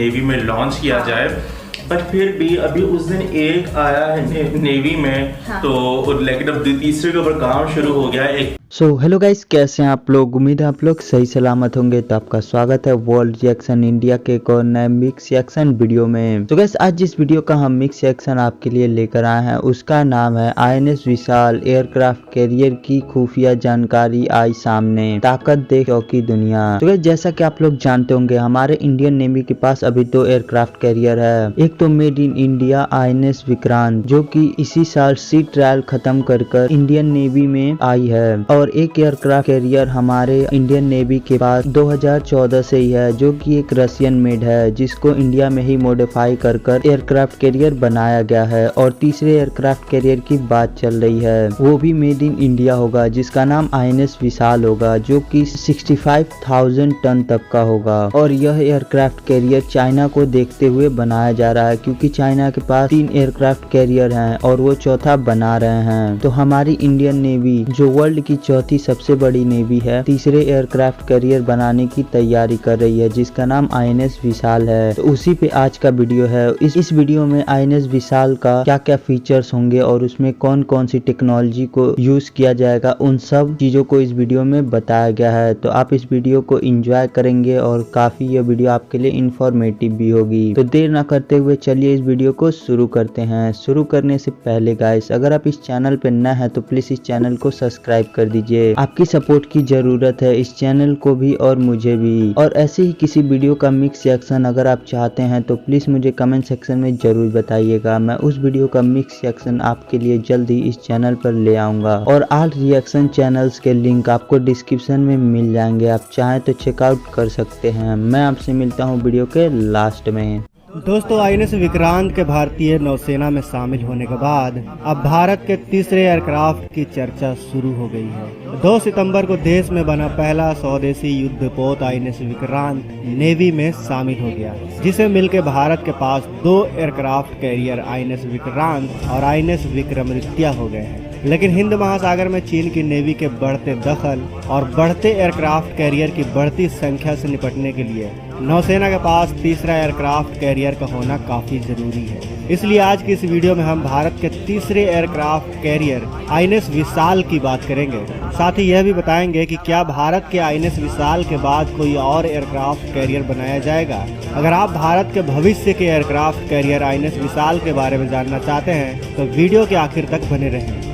Navy में launch किया जाए, बट फिर भी अभी उस दिन एक आया है नेवी में। हाँ। तो लेकिन अब तीसरे के ऊपर काम शुरू हो गया है। सो हेलो गाइस, कैसे हैं आप लोग? उम्मीद है आप लोग सही सलामत होंगे। तो आपका स्वागत है वर्ल्ड रिएक्शन इंडिया के एक और नए मिक्स रिएक्शन वीडियो में। तो गाइस आज जिस वीडियो का हम मिक्स रिएक्शन आपके लिए लेकर आए हैं उसका नाम है INS विशाल एयरक्राफ्ट कैरियर की खुफिया जानकारी आई सामने, ताकत देख चौकी दुनिया। तो गाइस जैसा कि आप लोग जानते होंगे हमारे इंडियन नेवी के पास अभी 2 एयरक्राफ्ट कैरियर है। एक तो made in India INS Vikrant जो की इसी साल सी ट्रायल खत्म कर इंडियन नेवी में आई है, और एक एयरक्राफ्ट कैरियर हमारे इंडियन नेवी के पास 2014 से ही है जो कि एक रशियन मेड है जिसको इंडिया में ही मॉडिफाई कर एयरक्राफ्ट कैरियर बनाया गया है। और तीसरे एयरक्राफ्ट कैरियर की बात चल रही है, वो भी मेड इन इंडिया होगा जिसका नाम INS विशाल होगा जो कि 65,000 टन तक का होगा। और यह एयरक्राफ्ट कैरियर चाइना को देखते हुए बनाया जा रहा है क्योंकि चाइना के पास 3 एयरक्राफ्ट कैरियर हैं और वो चौथा बना रहे हैं। तो हमारी इंडियन नेवी जो वर्ल्ड की चौथी सबसे बड़ी नेवी है, तीसरे एयरक्राफ्ट कैरियर बनाने की तैयारी कर रही है जिसका नाम INS विशाल है। तो उसी पे आज का वीडियो है। इस वीडियो में INS विशाल का क्या क्या फीचर्स होंगे और उसमें कौन कौन सी टेक्नोलॉजी को यूज किया जाएगा, उन सब चीजों को इस वीडियो में बताया गया है। तो आप इस वीडियो को एंजॉय करेंगे और काफी यह वीडियो आपके लिए इंफॉर्मेटिव भी होगी। तो देर ना करते हुए चलिए इस वीडियो को शुरू करते हैं। शुरू करने से पहले गाइस अगर आप इस चैनल पे नए हैं तो प्लीज इस चैनल को सब्सक्राइब कर दीजिए। आपकी सपोर्ट की जरूरत है इस चैनल को भी और मुझे भी। और ऐसे ही किसी वीडियो का मिक्स रिएक्शन अगर आप चाहते हैं तो प्लीज मुझे कमेंट सेक्शन में जरूर बताइएगा। मैं उस वीडियो का मिक्स रिएक्शन आपके लिए जल्द ही इस चैनल पर ले आऊंगा। और ऑल रिएक्शन चैनल्स के लिंक आपको डिस्क्रिप्शन में मिल जाएंगे, आप चाहें तो चेकआउट कर सकते हैं। मैं आपसे मिलता हूँ वीडियो के लास्ट में। दोस्तों INS विक्रांत के भारतीय नौसेना में शामिल होने के बाद अब भारत के तीसरे एयरक्राफ्ट की चर्चा शुरू हो गई है। 2 सितंबर को देश में बना पहला स्वदेशी युद्धपोत INS विक्रांत नेवी में शामिल हो गया, जिसे मिलकर भारत के पास 2 एयरक्राफ्ट कैरियर INS विक्रांत और INS विक्रमादित्य हो गए हैं। लेकिन हिंद महासागर में चीन की नेवी के बढ़ते दखल और बढ़ते एयरक्राफ्ट कैरियर की बढ़ती संख्या से निपटने के लिए नौसेना के पास तीसरा एयरक्राफ्ट कैरियर का होना काफी जरूरी है। इसलिए आज की इस वीडियो में हम भारत के तीसरे एयरक्राफ्ट कैरियर INS विशाल की बात करेंगे। साथ ही यह भी बताएंगे कि क्या भारत के INS विशाल के बाद कोई और एयरक्राफ्ट कैरियर बनाया जाएगा। अगर आप भारत के भविष्य के एयरक्राफ्ट कैरियर INS विशाल के बारे में जानना चाहते हैं तो वीडियो के आखिर तक बने रहें।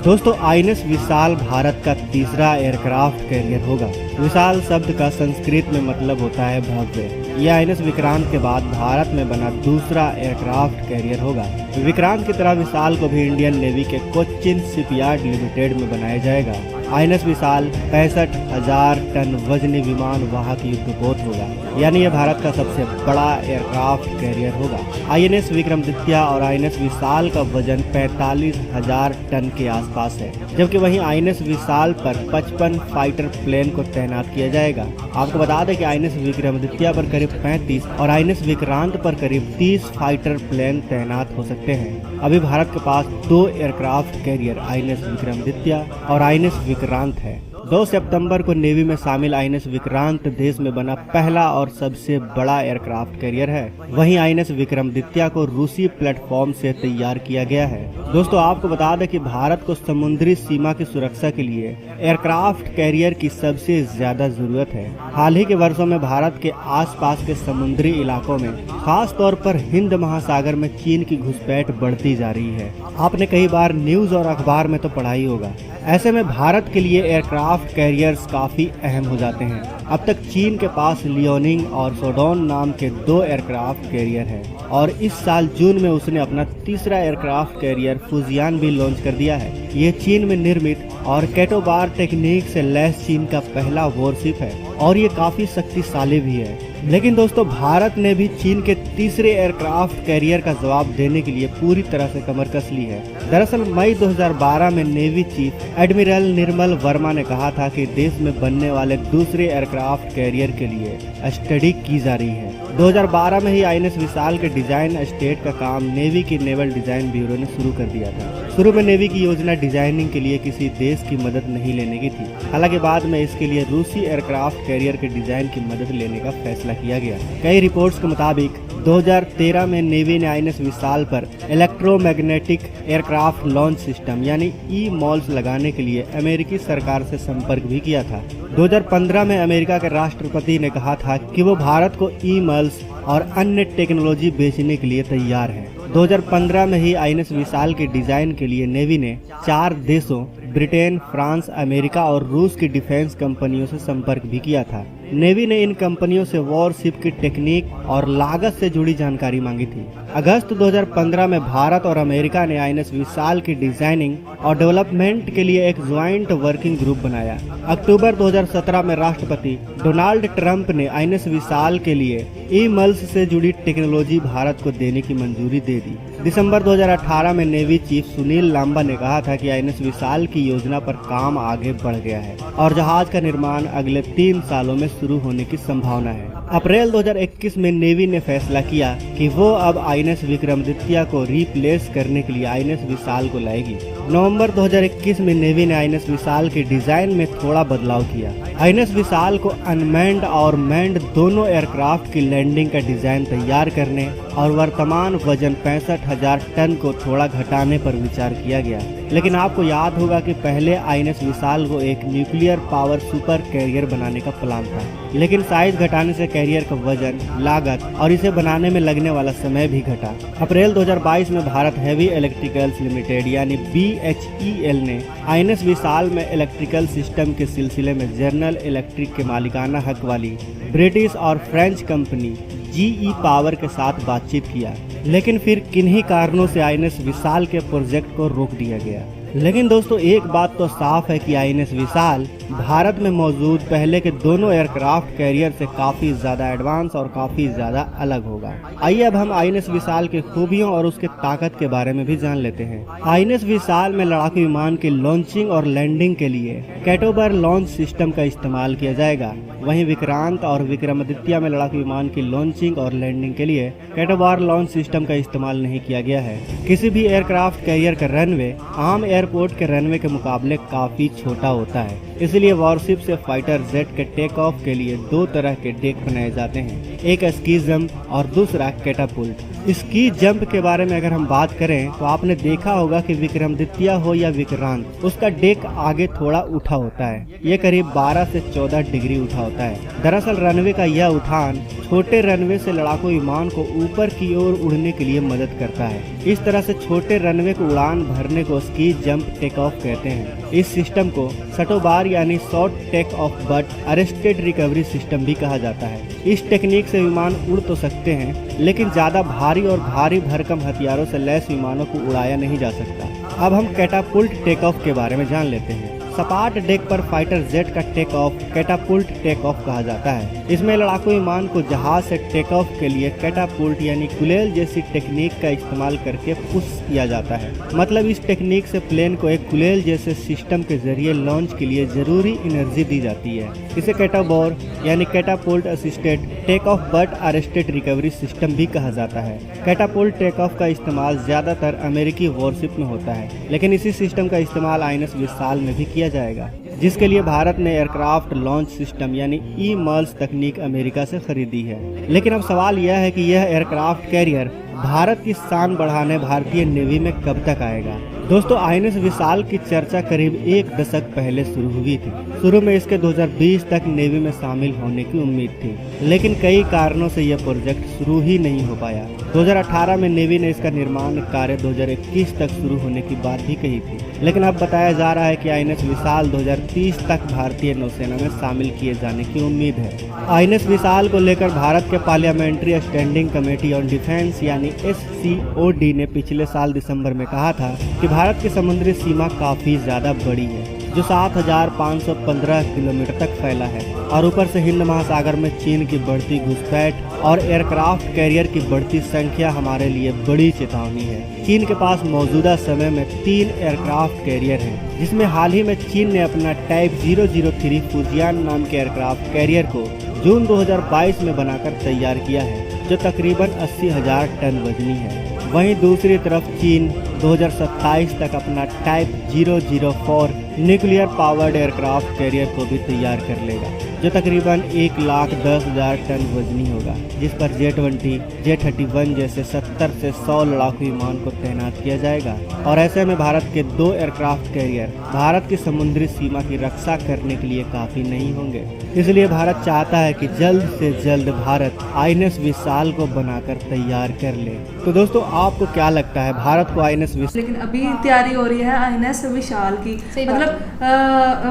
दोस्तों INS विशाल भारत का तीसरा एयरक्राफ्ट कैरियर होगा। विशाल शब्द का संस्कृत में मतलब होता है भव्य। यह INS विक्रांत के बाद भारत में बना दूसरा एयरक्राफ्ट कैरियर होगा। विक्रांत की तरह विशाल को भी इंडियन नेवी के कोचिन शिपयार्ड लिमिटेड में बनाया जाएगा। INS विशाल 65,000 टन वजनी विमान वाहक युद्धपोत होगा, यानी यह भारत का सबसे बड़ा एयरक्राफ्ट कैरियर होगा। INS विक्रमादित्य और INS विशाल का वजन 45,000 टन के आसपास है, जबकि वहीं INS विशाल पर 55 फाइटर प्लेन को तैनात किया जाएगा। आपको बता दें कि INS विक्रमादित्य पर करीब 35 और INS विक्रांत पर करीब 30 फाइटर प्लेन तैनात हो सकते हैं। अभी भारत के पास 2 एयरक्राफ्ट कैरियर INS विक्रमादित्य और INS विक्रांत है। 2 सितंबर को नेवी में शामिल INS विक्रांत देश में बना पहला और सबसे बड़ा एयरक्राफ्ट कैरियर है। वहीं INS विक्रमादित्य को रूसी प्लेटफॉर्म से तैयार किया गया है। दोस्तों आपको बता दें कि भारत को समुद्री सीमा की सुरक्षा के लिए एयरक्राफ्ट कैरियर की सबसे ज्यादा जरूरत है। हाल ही के वर्षों में भारत के आसपास के समुद्री इलाकों में खास तौर पर हिंद महासागर में चीन की घुसपैठ बढ़ती जा रही है। आपने कई बार न्यूज और अखबार में तो पढ़ा ही होगा। ऐसे में भारत के लिए एयरक्राफ्ट कैरियर्स काफी अहम हो जाते हैं। अब तक चीन के पास लियोनिंग और सोडोन नाम के 2 एयरक्राफ्ट कैरियर हैं और इस साल जून में उसने अपना तीसरा एयरक्राफ्ट कैरियर फुजियान भी लॉन्च कर दिया है। ये चीन में निर्मित और कैटोबार टेक्निक से लैस चीन का पहला वॉरशिप है और ये काफी शक्तिशाली भी है। लेकिन दोस्तों भारत ने भी चीन के तीसरे एयरक्राफ्ट कैरियर का जवाब देने के लिए पूरी तरह से कमर कस ली है। दरअसल मई 2012 में navy chief admiral Nirmal Verma ने कहा था कि देश में बनने वाले दूसरे एयरक्राफ्ट कैरियर के लिए स्टडी की जा रही है। 2012 में ही INS विशाल के डिजाइन स्टेट का काम नेवी की नेवल डिजाइन ब्यूरो ने शुरू कर दिया था। शुरू में नेवी की योजना डिजाइनिंग के लिए किसी देश की मदद नहीं लेने की थी। हालांकि बाद में इसके लिए रूसी एयरक्राफ्ट कैरियर के डिजाइन की मदद लेने का फैसला किया गया। कई रिपोर्ट्स के मुताबिक 2013 में नेवी ने आईएनएस विशाल पर इलेक्ट्रोमैग्नेटिक एयरक्राफ्ट लॉन्च सिस्टम यानी ई-मॉल्स लगाने के लिए अमेरिकी सरकार से संपर्क भी किया था। 2015 में अमेरिका के राष्ट्रपति ने कहा था कि वो भारत को ई-मॉल्स और अन्य टेक्नोलॉजी बेचने के लिए तैयार है। 2015 में ही आईएनएस विशाल के डिजाइन के लिए नेवी ने 4 देशों ब्रिटेन, फ्रांस, अमेरिका और रूस की डिफेंस कंपनियों से संपर्क भी किया था। नेवी ने इन कंपनियों से वॉरशिप की टेक्निक और लागत से जुड़ी जानकारी मांगी थी। अगस्त 2015 में भारत और अमेरिका ने आईएनएस विशाल की डिजाइनिंग और डेवलपमेंट के लिए एक ज्वाइंट वर्किंग ग्रुप बनाया। अक्टूबर 2017 में राष्ट्रपति डोनाल्ड ट्रंप ने आईएनएस विशाल के लिए ई-मल्स से जुड़ी टेक्नोलॉजी भारत को देने की मंजूरी दे दी। दिसंबर 2018 में नेवी चीफ सुनील लांबा ने कहा था कि आईएनएस विशाल की योजना पर काम आगे बढ़ गया है और जहाज का निर्माण अगले 3 सालों में शुरू होने की संभावना है। अप्रैल 2021 में नेवी ने फैसला किया कि वो अब आईएनएस विक्रमादित्य को रिप्लेस करने के लिए आईएनएस विशाल को लाएगी। नवंबर 2021 में नेवी ने आईएनएस विशाल के डिजाइन में थोड़ा बदलाव किया। आईएनएस विशाल को अनमैन्ड और मैन्ड दोनों एयरक्राफ्ट की लैंडिंग का डिजाइन तैयार करने और वर्तमान वजन 65,000 टन को थोड़ा घटाने पर विचार किया गया। लेकिन आपको याद होगा कि पहले आईएनएस विशाल को एक न्यूक्लियर पावर सुपर कैरियर बनाने का प्लान था, लेकिन साइज घटाने से कैरियर का वजन, लागत और इसे बनाने में लगने वाला समय भी घटा। अप्रैल 2022 में भारत हेवी इलेक्ट्रिकल्स लिमिटेड यानी BHEL ने आईएनएस विशाल में इलेक्ट्रिकल सिस्टम के सिलसिले में जनरल इलेक्ट्रिक के मालिकाना हक वाली ब्रिटिश और फ्रेंच कंपनी GE पावर के साथ बातचीत किया, लेकिन फिर किन्हीं कारणों से आईएनएस विशाल के प्रोजेक्ट को रोक दिया गया। लेकिन दोस्तों एक बात तो साफ है कि आईएनएस विशाल भारत में मौजूद पहले के दोनों एयरक्राफ्ट कैरियर से काफी ज्यादा एडवांस और काफी ज्यादा अलग होगा। आइए अब हम आईएनएस विशाल के खूबियों और उसके ताकत के बारे में भी जान लेते हैं। आईएनएस विशाल में लड़ाकू विमान की लॉन्चिंग और लैंडिंग के लिए कैटोबर लॉन्च सिस्टम का इस्तेमाल किया जाएगा। वहीं विक्रांत और विक्रमादित्य में लड़ाकू विमान की लॉन्चिंग और लैंडिंग के लिए कैटोबार लॉन्च सिस्टम का इस्तेमाल नहीं किया गया है। किसी भी एयरक्राफ्ट कैरियर का रनवे आम एयरपोर्ट के रनवे के मुकाबले काफी छोटा होता है, इसलिए वॉरशिप से फाइटर जेट के टेक ऑफ के लिए 2 तरह के डेक बनाए जाते हैं, एक स्की जंप और दूसरा कैटापुल्ट। स्की जंप के बारे में अगर हम बात करें तो आपने देखा होगा कि विक्रमादित्य हो या विक्रांत, उसका डेक आगे थोड़ा उठा होता है। ये करीब 12 से 14 डिग्री उठा होता है। दरअसल रनवे का यह उठान छोटे रनवे से लड़ाकू विमान को ऊपर की ओर उड़ने के लिए मदद करता है। इस तरह से छोटे रनवे को उड़ान भरने को स्की जंप टेक ऑफ कहते हैं। इस सिस्टम को सटोबार यानी short take off but arrested recovery system भी कहा जाता है। इस टेक्निक से विमान उड़ तो सकते हैं, लेकिन ज्यादा भारी और भारी भरकम हथियारों से लैस विमानों को उड़ाया नहीं जा सकता। अब हम कैटापुल्ट टेक ऑफ के बारे में जान लेते हैं। सपाट डेक पर फाइटर जेट का take off catapult take off कहा जाता है। इसमें लड़ाकू विमान को जहाज से टेक ऑफ के लिए कैटापुल्ट यानी कुलेल जैसी टेक्निक का इस्तेमाल करके पुश किया जाता है। मतलब इस टेक्निक से प्लेन को एक कुलेल जैसे सिस्टम के जरिए लॉन्च के लिए जरूरी एनर्जी दी जाती है। इसे कैटाबोर यानी catapult assisted take off but arrested recovery system भी कहा जाता है। कैटापुल्ट टेक ऑफ का इस्तेमाल ज्यादातर अमेरिकी वॉरशिप में होता है, लेकिन इसी सिस्टम का इस्तेमाल आईएनएस विशाल में भी किया जाएगा, जिसके लिए भारत ने एयरक्राफ्ट लॉन्च सिस्टम यानी ई-मल्स तकनीक अमेरिका से खरीदी है। लेकिन अब सवाल यह है कि यह एयरक्राफ्ट कैरियर भारत की शान बढ़ाने भारतीय नेवी में कब तक आएगा। दोस्तों आईएनएस विशाल की चर्चा करीब 1 दशक पहले शुरू हुई थी। शुरू में इसके 2020 तक नेवी में शामिल होने की उम्मीद थी, लेकिन कई कारणों से यह प्रोजेक्ट शुरू ही नहीं हो पाया। 2018 में नेवी ने इसका निर्माण कार्य 2021 तक शुरू होने की बात भी कही थी, लेकिन अब बताया जा रहा है कि आईएनएस विशाल 2030 तक भारतीय नौसेना में शामिल किए जाने की उम्मीद है। आईएनएस विशाल को लेकर भारत के parliamentary standing committee on defence यानी SCOD ने पिछले साल दिसंबर में कहा था कि भारत की समुद्री सीमा काफी ज्यादा बड़ी है, जो 7,515 किलोमीटर तक फैला है, और ऊपर से हिंद महासागर में चीन की बढ़ती घुसपैठ और एयरक्राफ्ट कैरियर की बढ़ती संख्या हमारे लिए बड़ी चेतावनी है। चीन के पास मौजूदा समय में 3 एयरक्राफ्ट कैरियर हैं, जिसमें हाल ही में चीन ने अपना टाइप 003 फुजियान नाम के एयरक्राफ्ट कैरियर को जून 2022 में बनाकर तैयार किया है, जो तकरीबन 80,000 टन वजनी है। वहीं दूसरी तरफ चीन 2027 तक अपना type 004 nuclear powered aircraft carrier को भी तैयार कर लेगा, जो तकरीबन 1,10,000 टन वजनी होगा, जिस पर J-20, J-31 जैसे 70 से 100 लड़ाकू विमान को तैनात किया जाएगा। और ऐसे में भारत के 2 एयरक्राफ्ट कैरियर भारत की समुद्री सीमा की रक्षा करने के लिए काफ़ी नहीं होंगे। इसलिए भारत चाहता है कि जल्द से जल्द भारत INS विशाल को बनाकर तैयार कर ले। तो दोस्तों, आपको क्या लगता है, भारत को INS विशाल? लेकिन अभी तैयारी हो रही है INS विशाल की, मतलब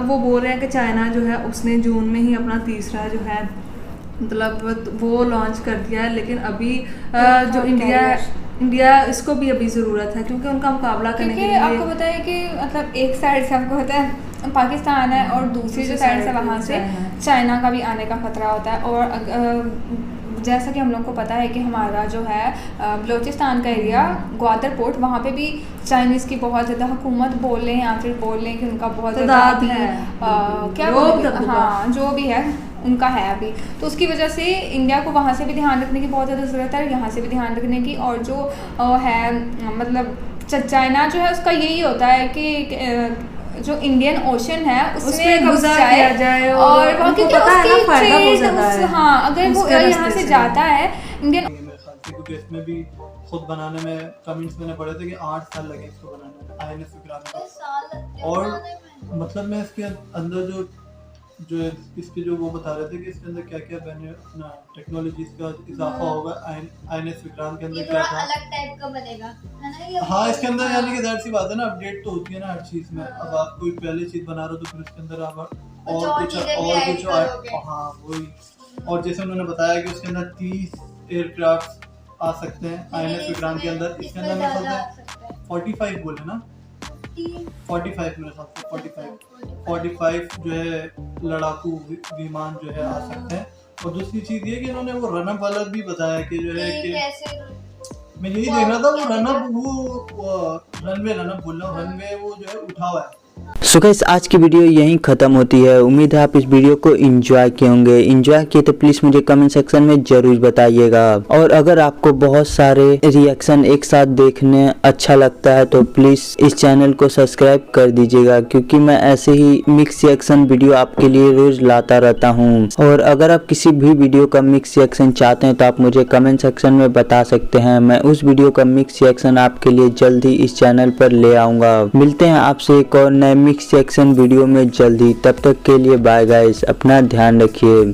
वो बोल रहे हैं कि चाइना जो है उसने जून में ही अपना तीसरा जो है मतलब वो लॉन्च कर दिया है। लेकिन अभी जो इंडिया इसको भी अभी ज़रूरत है, क्योंकि उनका मुकाबला करने के लिए आपको पता है कि मतलब एक साइड से आपको पता है पाकिस्तान है और दूसरी जो साइड से वहाँ से चाइना का भी आने का खतरा होता है। और जैसा कि हम लोग को पता है कि हमारा जो है बलूचिस्तान का एरिया ग्वादर पोर्ट, वहाँ पे भी चाइनीज़ की बहुत ज़्यादा हुकूमत बोल लें या फिर बोल लें कि उनका बहुत ज़्यादा हाँ जो भी है उनका है अभी। तो उसकी वजह से इंडिया को वहाँ से भी ध्यान रखने की बहुत ज़्यादा ज़रूरत है, यहाँ से भी ध्यान रखने की। और जो है मतलब चाइना जो है उसका यही होता है कि जो इंडियन ओशन है उसमें घुस जाए और क्योंकि उसकी हाँ अगर वो यहाँ से जाता है इंडियन, क्योंकि इसमें भी खुद बनाने में कमेंट्स मैंने पढ़े थे कि 8 साल लगे इसको बनाने में, INS विक्रांत। और मतलब मैं इसके अंदर जो इसके जो वो बता रहे थे कि इसके अंदर क्या क्या अपना टेक्नोलॉजीज का इजाफा होगा INS विक्रांत के अंदर, क्या था अलग टाइप का बनेगा, है ना? ये हाँ इसके अंदर यानी कि जाहिर सी बात है ना, अपडेट तो होती है ना हर चीज़ में। अब आप कोई पहले चीज़ बना रहे हो तो फिर उसके अंदर आप और कुछ हाँ वही। और जैसे उन्होंने बताया कि उसके अंदर 30 एयरक्राफ्ट आ सकते हैं INS विक्रांत के अंदर। इसके अंदर मेरे ख्याल से 45 बोले ना, 45 मेरे ख्याल से 45 जो है लड़ाकू विमान जो है आ सकते हैं। और दूसरी चीज़ ये कि इन्होंने वो रनअप वाला भी बताया कि जो है कि मैं यही देख रहा था वो रनवे बोल रहा हूँ, रनवे वो जो है उठा हुआ है। सो गाइस, आज की वीडियो यहीं ख़त्म होती है। उम्मीद है आप इस वीडियो को एंजॉय किए होंगे। एंजॉय किए तो प्लीज़ मुझे कमेंट सेक्शन में ज़रूर बताइएगा। और अगर आपको बहुत सारे रिएक्शन एक साथ देखने अच्छा लगता है तो प्लीज़ इस चैनल को सब्सक्राइब कर दीजिएगा, क्योंकि मैं ऐसे ही मिक्स रिएक्शन वीडियो आपके लिए रोज़ लाता रहता हूँ। और अगर आप किसी भी वीडियो का मिक्स रिएक्शन चाहते हैं तो आप मुझे कमेंट सेक्शन में बता सकते हैं। मैं उस वीडियो का मिक्स रिएक्शन आपके लिए जल्द ही इस चैनल पर ले आऊँगा। मिलते हैं आपसे एक और नए मिक्स रिएक्शन वीडियो में जल्दी। तब तक के लिए बाय गाइस, अपना ध्यान रखिए।